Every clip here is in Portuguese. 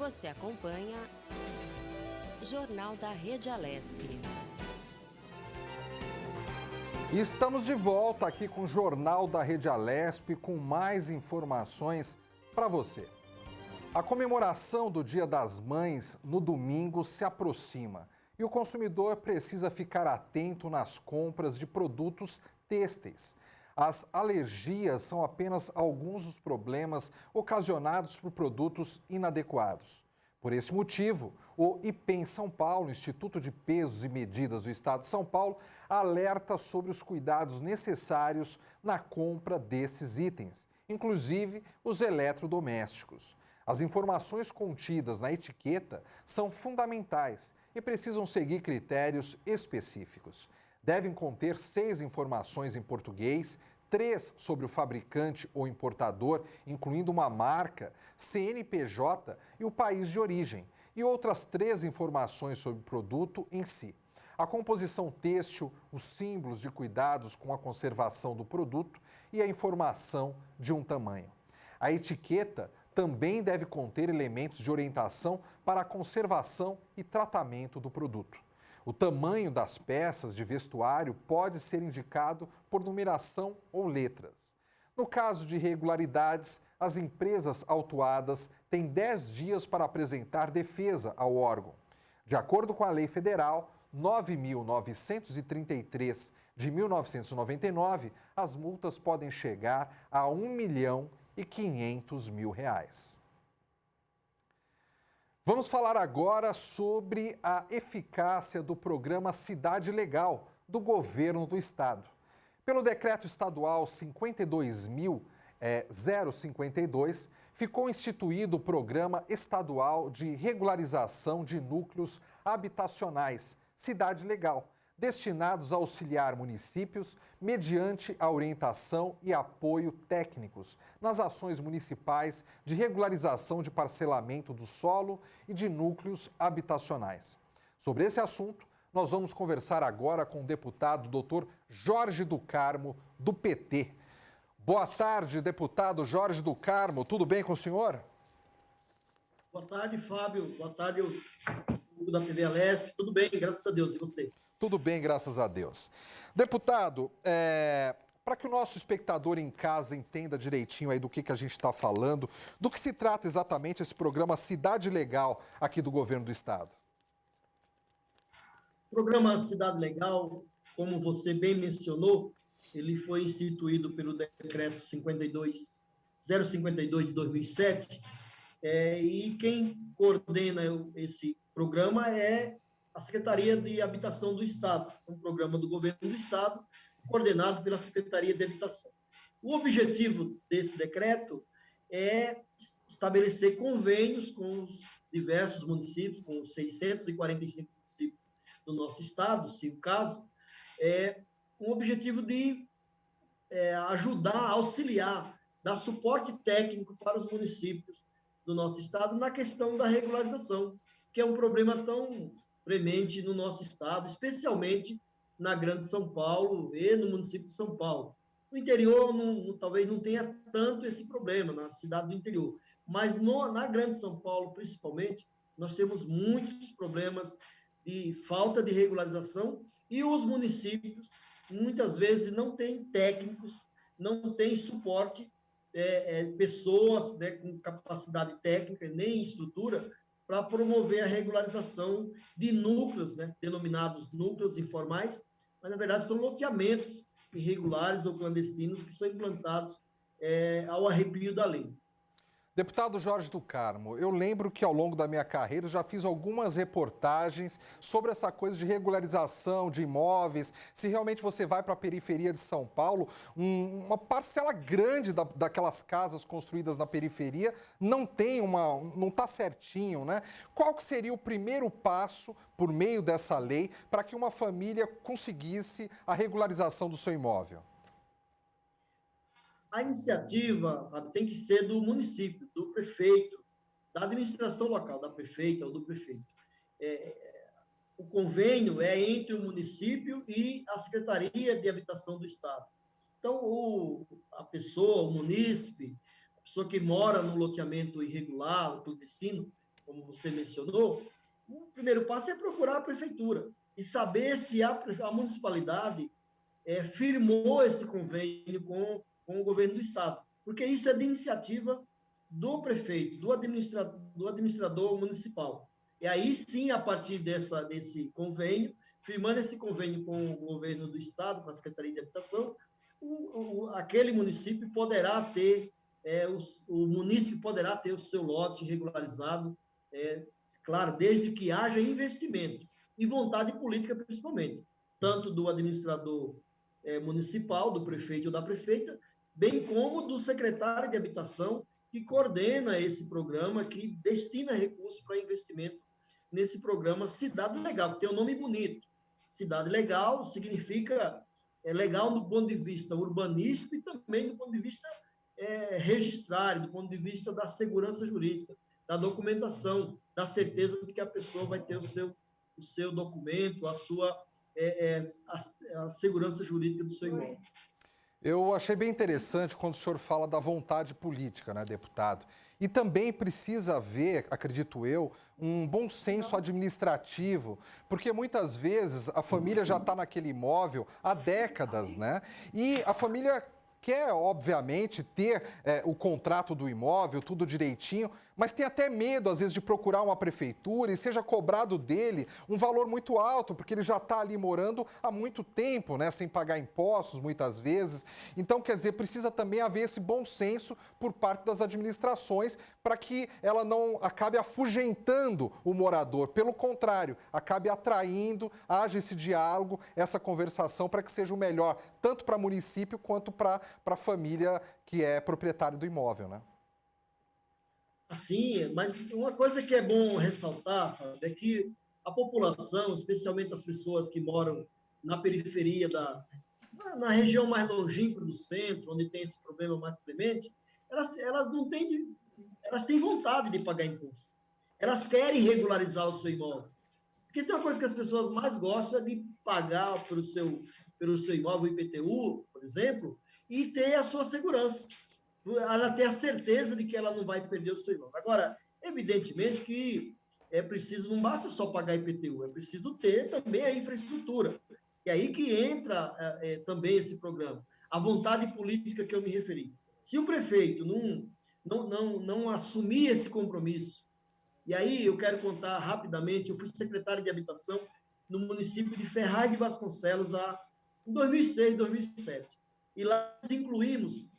Você acompanha Jornal da Rede Alesp. E estamos de volta aqui com o Jornal da Rede Alesp com mais informações para você. A comemoração do Dia das Mães no domingo se aproxima e o consumidor precisa ficar atento nas compras de produtos têxteis. As alergias são apenas alguns dos problemas ocasionados por produtos inadequados. Por esse motivo, o IPEM São Paulo, Instituto de Pesos e Medidas do Estado de São Paulo, alerta sobre os cuidados necessários na compra desses itens, inclusive os eletrodomésticos. As informações contidas na etiqueta são fundamentais e precisam seguir critérios específicos. Devem conter 6 informações em português, 3 sobre o fabricante ou importador, incluindo uma marca, CNPJ e o país de origem, e outras 3 informações sobre o produto em si. A composição têxtil, os símbolos de cuidados com a conservação do produto e a informação de um tamanho. A etiqueta também deve conter elementos de orientação para a conservação e tratamento do produto. O tamanho das peças de vestuário pode ser indicado por numeração ou letras. No caso de irregularidades, as empresas autuadas têm 10 dias para apresentar defesa ao órgão. De acordo com a Lei Federal 9.933 de 1999, as multas podem chegar a R$ 1.500.000. Vamos falar agora sobre a eficácia do programa Cidade Legal do governo do estado. Pelo decreto estadual 52.052, ficou instituído o Programa Estadual de Regularização de Núcleos Habitacionais, Cidade Legal, destinados a auxiliar municípios mediante a orientação e apoio técnicos nas ações municipais de regularização de parcelamento do solo e de núcleos habitacionais. Sobre esse assunto, nós vamos conversar agora com o deputado Dr. Jorge do Carmo, do PT. Boa tarde, deputado Jorge do Carmo. Tudo bem com o senhor? Boa tarde, Fábio. Boa tarde, o da TV Alesp. Tudo bem, graças a Deus. E você? Tudo bem, graças a Deus. Deputado, para que o nosso espectador em casa entenda direitinho aí do que a gente está falando, do que se trata exatamente esse programa Cidade Legal aqui do governo do estado? O programa Cidade Legal, como você bem mencionou, ele foi instituído pelo decreto 052 de 2007, e quem coordena esse programa é a Secretaria de Habitação do Estado, um programa do governo do Estado, coordenado pela Secretaria de Habitação. O objetivo desse decreto é estabelecer convênios com os diversos municípios, com os 645 municípios do nosso estado, se o caso, com o objetivo de ajudar, auxiliar, dar suporte técnico para os municípios do nosso estado na questão da regularização, que é um problema tão premente no nosso estado, especialmente na Grande São Paulo e no município de São Paulo. No interior, talvez não tenha tanto esse problema, na cidade do interior, mas na Grande São Paulo, principalmente, nós temos muitos problemas de falta de regularização e os municípios, muitas vezes, não têm técnicos, não têm suporte, pessoas com capacidade técnica, nem estrutura, para promover a regularização de núcleos, denominados núcleos informais, mas, na verdade, são loteamentos irregulares ou clandestinos que são implantados ao arrepio da lei. Deputado Jorge do Carmo, eu lembro que ao longo da minha carreira eu já fiz algumas reportagens sobre essa coisa de regularização de imóveis. Se realmente você vai para a periferia de São Paulo, uma parcela grande daquelas casas construídas na periferia não está certinho, né? Qual que seria o primeiro passo por meio dessa lei para que uma família conseguisse a regularização do seu imóvel? A iniciativa, Fábio, tem que ser do município, do prefeito, da administração local, da prefeita ou do prefeito. O convênio é entre o município e a Secretaria de Habitação do Estado. Então, a pessoa, o munícipe, a pessoa que mora no loteamento irregular, clandestino, como você mencionou, o primeiro passo é procurar a prefeitura e saber se a municipalidade firmou esse convênio com o governo do estado, porque isso é de iniciativa do prefeito, do administrador municipal. E aí sim, a partir desse convênio, firmando esse convênio com o governo do estado, com a Secretaria de Habitação, aquele município poderá ter, o município poderá ter o seu lote regularizado, claro, desde que haja investimento e vontade política, principalmente, tanto do administrador municipal, do prefeito ou da prefeita, bem como do secretário de Habitação, que coordena esse programa, que destina recursos para investimento nesse programa Cidade Legal, que tem um nome bonito. Cidade Legal significa legal do ponto de vista urbanístico e também do ponto de vista registrário, do ponto de vista da segurança jurídica, da documentação, da certeza de que a pessoa vai ter o seu documento, a segurança jurídica do seu imóvel. Eu achei bem interessante quando o senhor fala da vontade política, né, deputado? E também precisa haver, acredito eu, um bom senso administrativo, porque muitas vezes a família já está naquele imóvel há décadas, né? E a família quer, obviamente, ter o contrato do imóvel, tudo direitinho, mas tem até medo, às vezes, de procurar uma prefeitura e seja cobrado dele um valor muito alto, porque ele já está ali morando há muito tempo, né, sem pagar impostos, muitas vezes. Então, quer dizer, precisa também haver esse bom senso por parte das administrações para que ela não acabe afugentando o morador. Pelo contrário, acabe atraindo, haja esse diálogo, essa conversação para que seja o melhor, tanto para o município quanto para a família que é proprietária do imóvel, né? Sim, mas uma coisa que é bom ressaltar, Fábio, é que a população, especialmente as pessoas que moram na periferia, na região mais longínqua do centro, onde tem esse problema mais premente, elas não têm, elas têm vontade de pagar imposto. Elas querem regularizar o seu imóvel. Porque isso é uma coisa que as pessoas mais gostam, é de pagar pelo seu imóvel IPTU, por exemplo, e ter a sua segurança. Ela ter a certeza de que ela não vai perder o seu imóvel. Agora, evidentemente que é preciso, não basta só pagar IPTU, é preciso ter também a infraestrutura. E aí que entra também esse programa. A vontade política que eu me referi. Se o prefeito não assumir esse compromisso, e aí eu quero contar rapidamente, eu fui secretário de Habitação no município de Ferraz de Vasconcelos em 2006, 2007. E lá nós incluímos,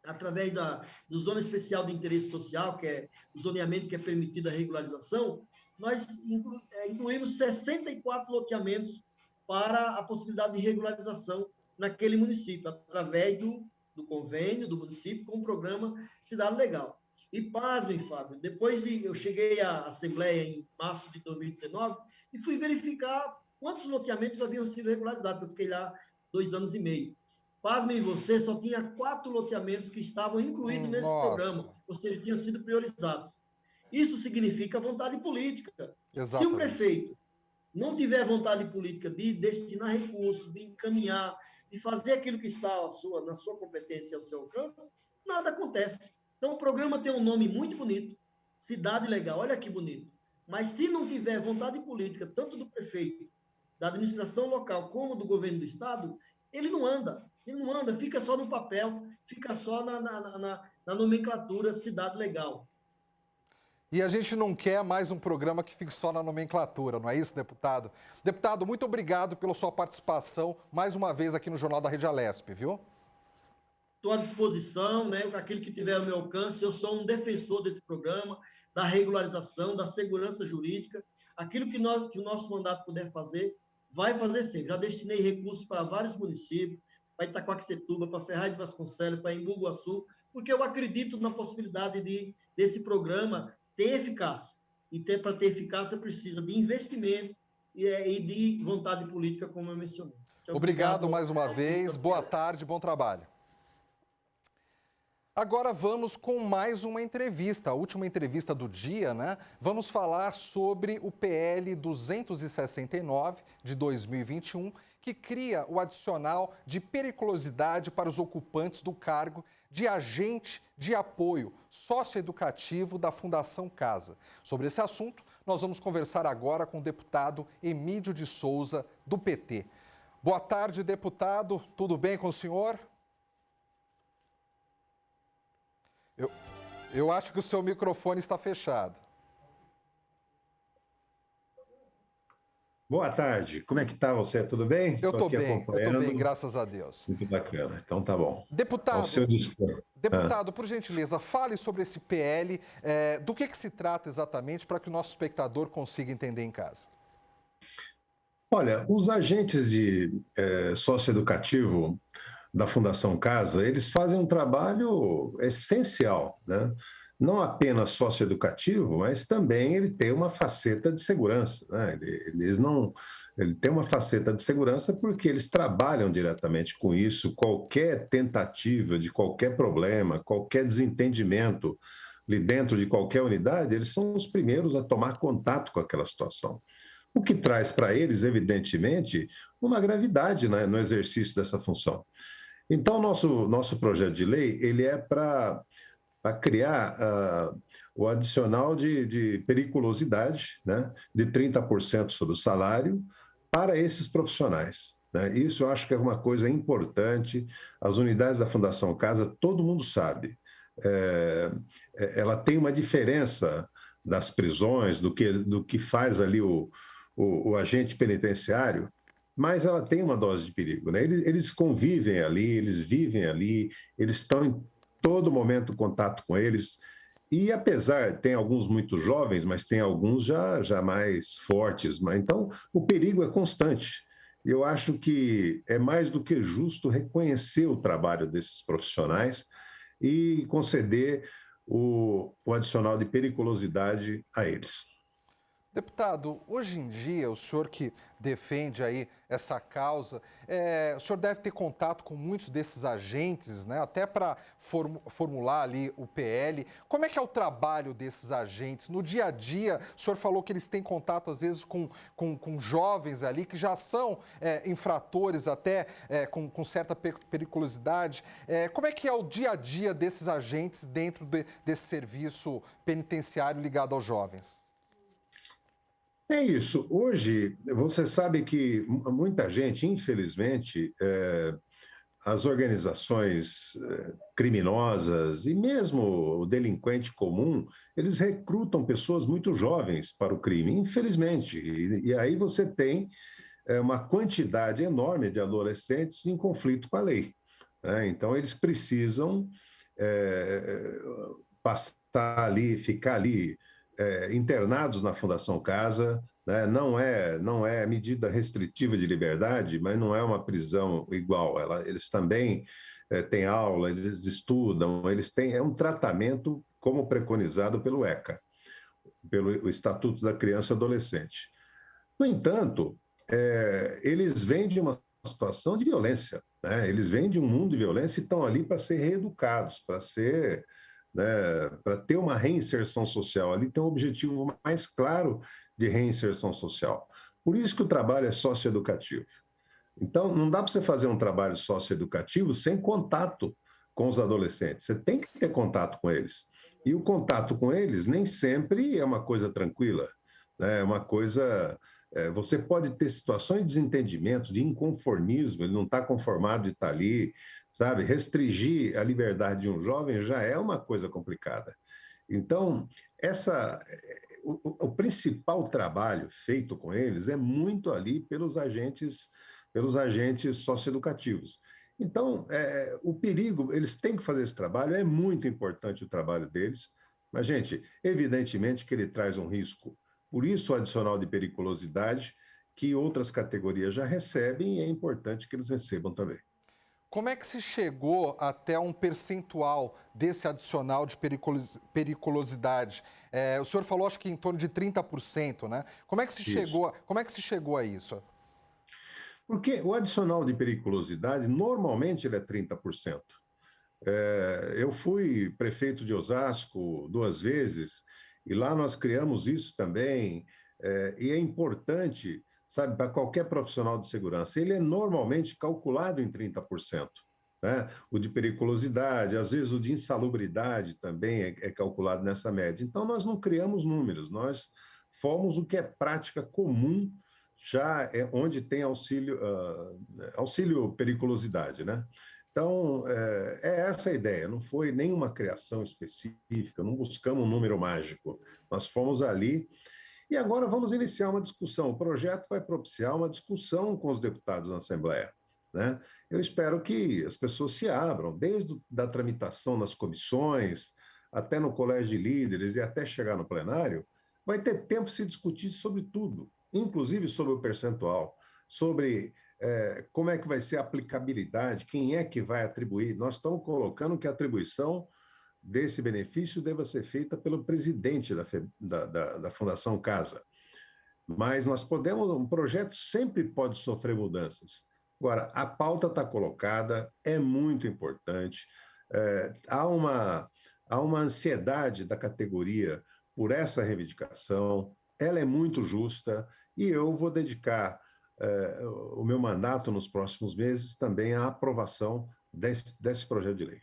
através do Zona Especial de Interesse Social, que é o zoneamento que é permitido a regularização, nós incluímos 64 loteamentos para a possibilidade de regularização naquele município, através do convênio do município com o programa Cidade Legal. E pasmem, Fábio, depois eu cheguei à Assembleia em março de 2019 e fui verificar quantos loteamentos haviam sido regularizados, eu fiquei lá 2 anos e meio. Pasmem você, só tinha 4 loteamentos que estavam incluídos nesse programa, ou seja, tinham sido priorizados. Isso significa vontade política. Exatamente. Se o prefeito não tiver vontade política de destinar recursos, de encaminhar, de fazer aquilo que está na sua competência e ao seu alcance, nada acontece. Então, o programa tem um nome muito bonito, Cidade Legal, olha que bonito. Mas se não tiver vontade política, tanto do prefeito, da administração local, como do governo do estado, ele não anda, fica só no papel, fica só na nomenclatura Cidade Legal. E a gente não quer mais um programa que fique só na nomenclatura, não é isso, deputado? Deputado, muito obrigado pela sua participação mais uma vez aqui no Jornal da Rede Alesp, viu? Estou à disposição, né? Aquilo que tiver ao meu alcance, eu sou um defensor desse programa, da regularização, da segurança jurídica. Aquilo que o nosso mandato puder fazer, vai fazer sempre. Já destinei recursos para vários municípios, para Itaquaquecetuba, para Ferraz de Vasconcelos, para Embu-Guaçu, porque eu acredito na possibilidade desse programa ter eficácia. E para ter eficácia precisa de investimento e de vontade política, como eu mencionei. Então, obrigado mais uma vez, boa tarde, bom trabalho. Agora vamos com mais uma entrevista, a última entrevista do dia, né? Vamos falar sobre o PL 269 de 2021, que cria o adicional de periculosidade para os ocupantes do cargo de agente de apoio socioeducativo da Fundação Casa. Sobre esse assunto, nós vamos conversar agora com o deputado Emídio de Souza, do PT. Boa tarde, deputado. Tudo bem com o senhor? Eu acho que o seu microfone está fechado. Boa tarde, como é que está você? Tudo bem? Eu estou bem, acompanhando. Graças a Deus. Muito bacana, então tá bom. Deputado, Ao seu dispor. Deputado, por gentileza, fale sobre esse PL, do que se trata exatamente para que o nosso espectador consiga entender em casa. Olha, os agentes de socioeducativo da Fundação Casa, eles fazem um trabalho essencial, né? Não apenas socioeducativo, mas também ele tem uma faceta de segurança, né? Ele tem uma faceta de segurança porque eles trabalham diretamente com isso. Qualquer tentativa de qualquer problema, qualquer desentendimento ali dentro de qualquer unidade, eles são os primeiros a tomar contato com aquela situação. O que traz para eles, evidentemente, uma gravidade, né, no exercício dessa função. Então, nosso projeto de lei ele é para criar o adicional de periculosidade, né, de 30% sobre o salário para esses profissionais, né? Isso eu acho que é uma coisa importante. As unidades da Fundação Casa, todo mundo sabe, ela tem uma diferença das prisões, do que faz ali o agente penitenciário, mas ela tem uma dose de perigo, né? Eles convivem ali, eles vivem ali, eles estão em todo momento em contato com eles. E apesar, tem alguns muito jovens, mas tem alguns já mais fortes. Então, o perigo é constante. Eu acho que é mais do que justo reconhecer o trabalho desses profissionais e conceder o adicional de periculosidade a eles. Deputado, hoje em dia, o senhor que defende aí essa causa, o senhor deve ter contato com muitos desses agentes, né? Até para formular ali o PL. Como é que é o trabalho desses agentes? No dia a dia, o senhor falou que eles têm contato, às vezes, com jovens ali que já são infratores até com certa periculosidade. Como é que é o dia a dia desses agentes dentro desse serviço penitenciário ligado aos jovens? É isso. Hoje, você sabe que muita gente, infelizmente, as organizações criminosas e mesmo o delinquente comum, eles recrutam pessoas muito jovens para o crime, infelizmente. E aí você tem uma quantidade enorme de adolescentes em conflito com a lei, né? Então, eles precisam passar ali, ficar ali, internados na Fundação Casa, né? Não é medida restritiva de liberdade, mas não é uma prisão igual. Eles também têm aula, eles estudam, é um tratamento como preconizado pelo ECA, pelo Estatuto da Criança e Adolescente. No entanto, eles vêm de uma situação de violência, né? Eles vêm de um mundo de violência e estão ali para ser reeducados, para ter uma reinserção social. Ali tem um objetivo mais claro de reinserção social. Por isso que o trabalho é socioeducativo. Então, não dá para você fazer um trabalho socioeducativo sem contato com os adolescentes. Você tem que ter contato com eles. E o contato com eles nem sempre é uma coisa tranquila, né? É uma coisa... Você pode ter situações de desentendimento, de inconformismo, ele não está conformado de estar ali, sabe? Restringir a liberdade de um jovem já é uma coisa complicada. Então, o principal trabalho feito com eles é muito ali pelos agentes socioeducativos. Então, o perigo, eles têm que fazer esse trabalho, é muito importante o trabalho deles, mas, gente, evidentemente que ele traz um risco. Por isso, o adicional de periculosidade, que outras categorias já recebem, e é importante que eles recebam também. Como é que se chegou até um percentual desse adicional de periculosidade? O senhor falou, acho que em torno de 30%, né? Como é que se chegou a isso? Porque o adicional de periculosidade, normalmente, ele é 30%. Eu fui prefeito de Osasco 2 vezes, e lá nós criamos isso também, e é importante sabe, para qualquer profissional de segurança. Ele é normalmente calculado em 30%. Né? O de periculosidade, às vezes o de insalubridade também é calculado nessa média. Então, nós não criamos números, nós fomos o que é prática comum, já é onde tem auxílio periculosidade, né? Então, é essa a ideia, não foi nenhuma criação específica, não buscamos um número mágico. Nós fomos ali e agora vamos iniciar uma discussão. O projeto vai propiciar uma discussão com os deputados na Assembleia, né? Eu espero que as pessoas se abram, desde a tramitação nas comissões, até no colégio de líderes e até chegar no plenário, vai ter tempo de se discutir sobre tudo, inclusive sobre o percentual, sobre como é que vai ser a aplicabilidade, quem é que vai atribuir. Nós estamos colocando que a atribuição desse benefício deva ser feita pelo presidente da Fundação Casa. Mas nós podemos, um projeto sempre pode sofrer mudanças. Agora, a pauta está colocada, é muito importante, há uma ansiedade da categoria por essa reivindicação, ela é muito justa, e eu vou dedicar o meu mandato nos próximos meses também à aprovação desse projeto de lei.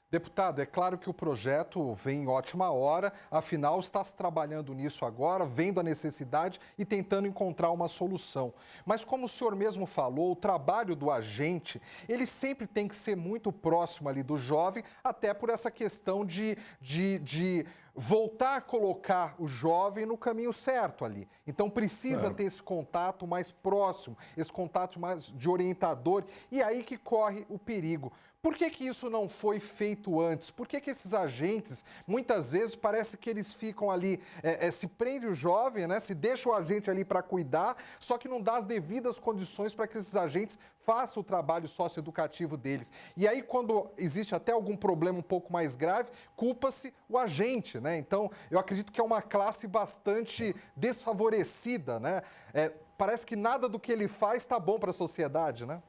Deputado, é claro que o projeto vem em ótima hora, afinal está se trabalhando nisso agora, vendo a necessidade e tentando encontrar uma solução. Mas como o senhor mesmo falou, o trabalho do agente, ele sempre tem que ser muito próximo ali do jovem, até por essa questão de voltar a colocar o jovem no caminho certo ali. Então precisa ter esse contato mais próximo, esse contato mais de orientador, e aí que corre o perigo. Por que isso não foi feito antes? Por que esses agentes, muitas vezes, parece que eles ficam ali, se prende o jovem, né? Se deixa o agente ali para cuidar, só que não dá as devidas condições para que esses agentes façam o trabalho socioeducativo deles. E aí, quando existe até algum problema um pouco mais grave, culpa-se o agente, né? Então, eu acredito que é uma classe bastante desfavorecida, né? Parece que nada do que ele faz está bom para a sociedade, né?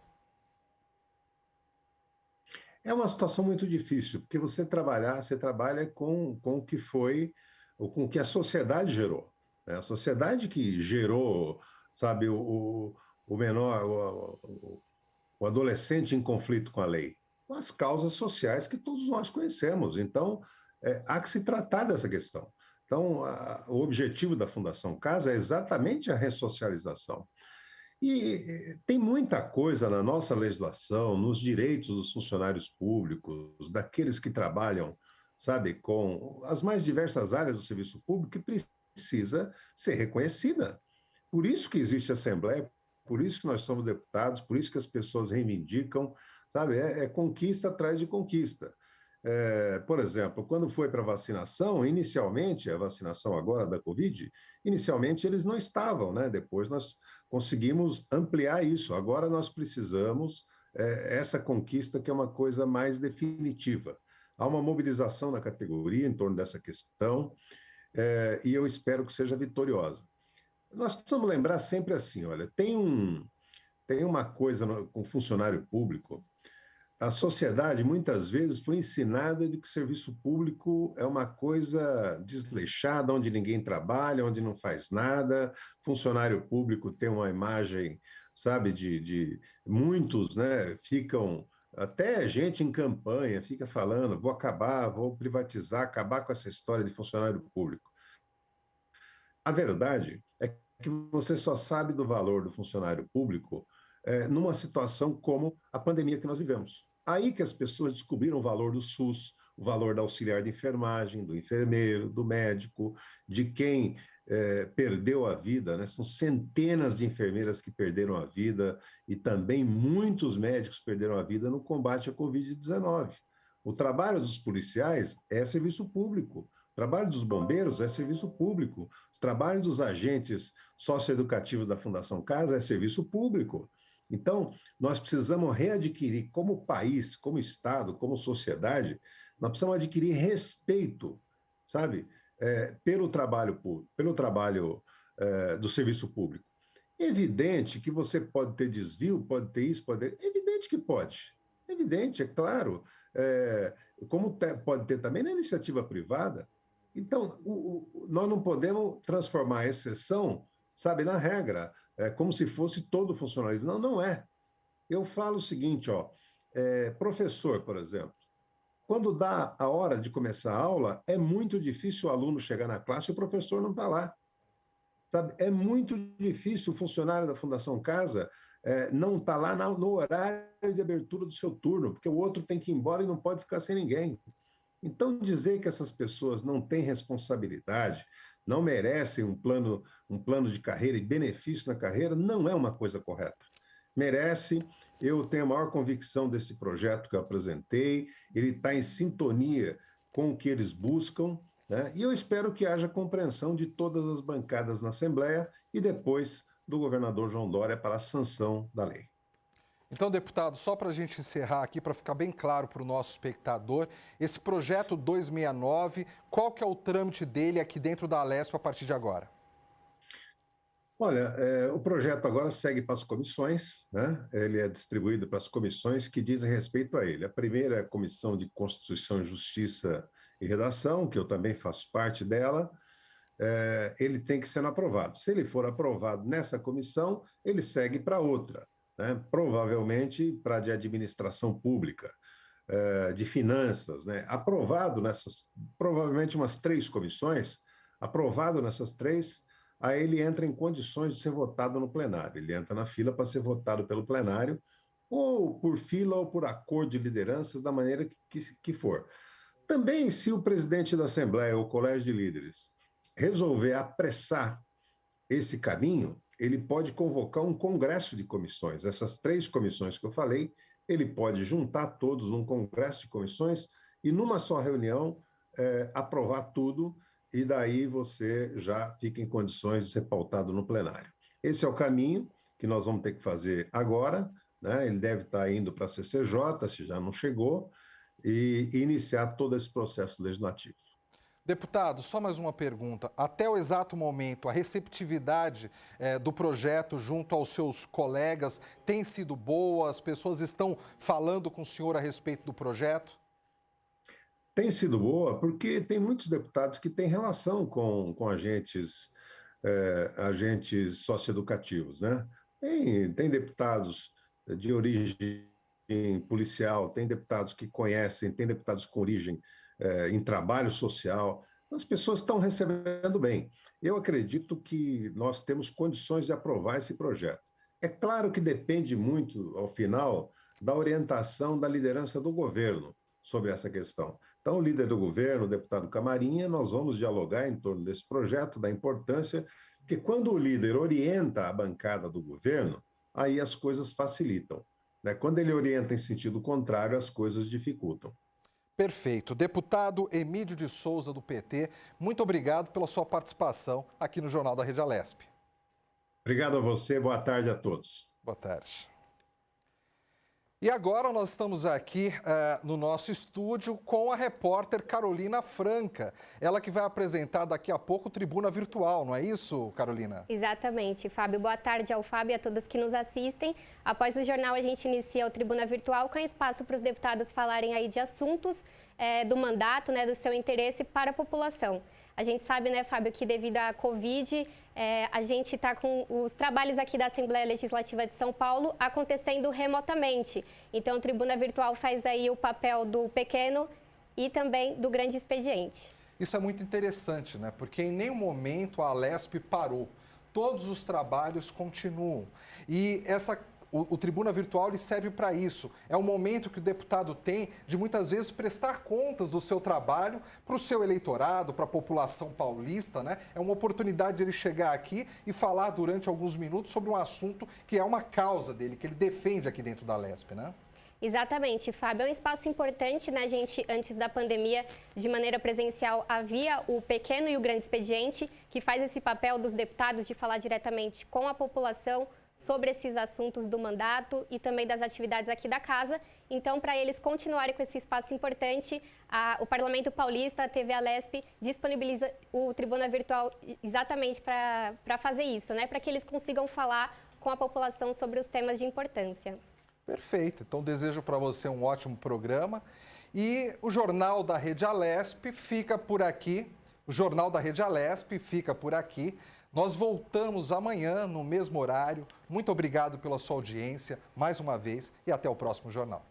É uma situação muito difícil, porque você trabalha com o que foi, ou com o que a sociedade gerou, né? A sociedade que gerou, sabe, o menor, o adolescente em conflito com a lei, com as causas sociais que todos nós conhecemos. Então, há que se tratar dessa questão. Então, o objetivo da Fundação Casa é exatamente a ressocialização. E tem muita coisa na nossa legislação, nos direitos dos funcionários públicos, daqueles que trabalham, sabe, com as mais diversas áreas do serviço público, que precisa ser reconhecida. Por isso que existe a Assembleia, por isso que nós somos deputados, por isso que as pessoas reivindicam, sabe, é conquista atrás de conquista. Por exemplo, quando foi para a vacinação, inicialmente, a vacinação agora da Covid, inicialmente eles não estavam, né? Depois nós conseguimos ampliar isso. Agora nós precisamos essa conquista que é uma coisa mais definitiva. Há uma mobilização na categoria em torno dessa questão e eu espero que seja vitoriosa. Nós precisamos lembrar sempre assim, olha, tem uma coisa com funcionário público. A sociedade, muitas vezes, foi ensinada de que o serviço público é uma coisa desleixada, onde ninguém trabalha, onde não faz nada. Funcionário público tem uma imagem, sabe, de muitos, né, ficam, até gente em campanha, fica falando, vou acabar, vou privatizar, acabar com essa história de funcionário público. A verdade é que você só sabe do valor do funcionário público numa situação como a pandemia que nós vivemos. Aí que as pessoas descobriram o valor do SUS, o valor da auxiliar de enfermagem, do enfermeiro, do médico, de quem perdeu a vida, né? São centenas de enfermeiras que perderam a vida e também muitos médicos perderam a vida no combate à Covid-19. O trabalho dos policiais é serviço público. O trabalho dos bombeiros é serviço público. Os trabalhos dos agentes socioeducativos da Fundação Casa é serviço público. Então, nós precisamos readquirir, como país, como Estado, como sociedade, nós precisamos adquirir respeito, sabe, pelo trabalho público, pelo trabalho do serviço público. Evidente que você pode ter desvio, pode ter isso, pode ter... Evidente que pode. Evidente, é claro. Como pode ter também na iniciativa privada. Então, nós não podemos transformar a exceção, sabe, na regra. como se fosse todo funcionalismo. Não, não é. Eu falo o seguinte, ó, professor, por exemplo, quando dá a hora de começar a aula, é muito difícil o aluno chegar na classe e o professor não está lá. Sabe? É muito difícil o funcionário da Fundação Casa não estar lá no horário de abertura do seu turno, porque o outro tem que ir embora e não pode ficar sem ninguém. Então, dizer que essas pessoas não têm responsabilidade, não merecem um plano de carreira e benefício na carreira, não é uma coisa correta. Merece, eu tenho a maior convicção desse projeto que eu apresentei, ele está em sintonia com o que eles buscam, né? E eu espero que haja compreensão de todas as bancadas na Assembleia e depois do governador João Dória para a sanção da lei. Então, deputado, só para a gente encerrar aqui, para ficar bem claro para o nosso espectador, esse projeto 269, qual que é o trâmite dele aqui dentro da Alesp a partir de agora? Olha, o projeto agora segue para as comissões, né? Ele é distribuído para as comissões que dizem respeito a ele. A primeira é a Comissão de Constituição, Justiça e Redação, que eu também faço parte dela. Ele tem que ser aprovado. Se ele for aprovado nessa comissão, ele segue para outra, né? Provavelmente para a de administração pública, de finanças, né? Aprovado nessas, provavelmente umas 3 comissões, aprovado nessas 3, aí ele entra em condições de ser votado no plenário. Ele entra na fila para ser votado pelo plenário, ou por fila ou por acordo de lideranças, da maneira que for. Também, se o presidente da Assembleia, ou o Colégio de Líderes, resolver apressar esse caminho, ele pode convocar um congresso de comissões. Essas 3 comissões que eu falei, ele pode juntar todos num congresso de comissões e, numa só reunião, aprovar tudo, e daí você já fica em condições de ser pautado no plenário. Esse é o caminho que nós vamos ter que fazer agora, né? Ele deve estar indo para a CCJ, se já não chegou, e iniciar todo esse processo legislativo. Deputado, só mais uma pergunta. Até o exato momento, a receptividade do projeto junto aos seus colegas tem sido boa? As pessoas estão falando com o senhor a respeito do projeto? Tem sido boa porque tem muitos deputados que têm relação com agentes socioeducativos, né? Tem deputados de origem policial, tem deputados que conhecem, tem deputados com origem em trabalho social. As pessoas estão recebendo bem. Eu acredito que nós temos condições de aprovar esse projeto. É claro que depende muito, ao final, da orientação da liderança do governo sobre essa questão. Então, o líder do governo, o deputado Camarinha, nós vamos dialogar em torno desse projeto, da importância, porque quando o líder orienta a bancada do governo, aí as coisas facilitam, né? Quando ele orienta em sentido contrário, as coisas dificultam. Perfeito. Deputado Emídio de Souza, do PT, muito obrigado pela sua participação aqui no Jornal da Rede Alesp. Obrigado a você, boa tarde a todos. Boa tarde. E agora nós estamos aqui no nosso estúdio com a repórter Carolina Franca. Ela que vai apresentar daqui a pouco o Tribuna Virtual, não é isso, Carolina? Exatamente, Fábio. Boa tarde ao Fábio e a todos que nos assistem. Após o jornal, a gente inicia o Tribuna Virtual com espaço para os deputados falarem aí de assuntos do mandato, né, do seu interesse para a população. A gente sabe, né, Fábio, que devido à Covid, a gente está com os trabalhos aqui da Assembleia Legislativa de São Paulo acontecendo remotamente. Então, o Tribuna Virtual faz aí o papel do pequeno e também do grande expediente. Isso é muito interessante, né? Porque em nenhum momento a Alesp parou. Todos os trabalhos continuam. E o Tribuna Virtual ele serve para isso. É um momento que o deputado tem de muitas vezes prestar contas do seu trabalho para o seu eleitorado, para a população paulista, né? É uma oportunidade de ele chegar aqui e falar durante alguns minutos sobre um assunto que é uma causa dele, que ele defende aqui dentro da Alesp, né? Exatamente, Fábio. É um espaço importante, né, gente? Antes da pandemia, de maneira presencial, havia o pequeno e o grande expediente, que faz esse papel dos deputados de falar diretamente com a população sobre esses assuntos do mandato e também das atividades aqui da casa. Então, para eles continuarem com esse espaço importante, o Parlamento Paulista, a TV Alesp, disponibiliza o Tribuna Virtual exatamente para fazer isso, né? Para que eles consigam falar com a população sobre os temas de importância. Perfeito. Então, desejo para você um ótimo programa. E o Jornal da Rede Alesp fica por aqui. O Jornal da Rede Alesp fica por aqui. Nós voltamos amanhã no mesmo horário. Muito obrigado pela sua audiência mais uma vez e até o próximo jornal.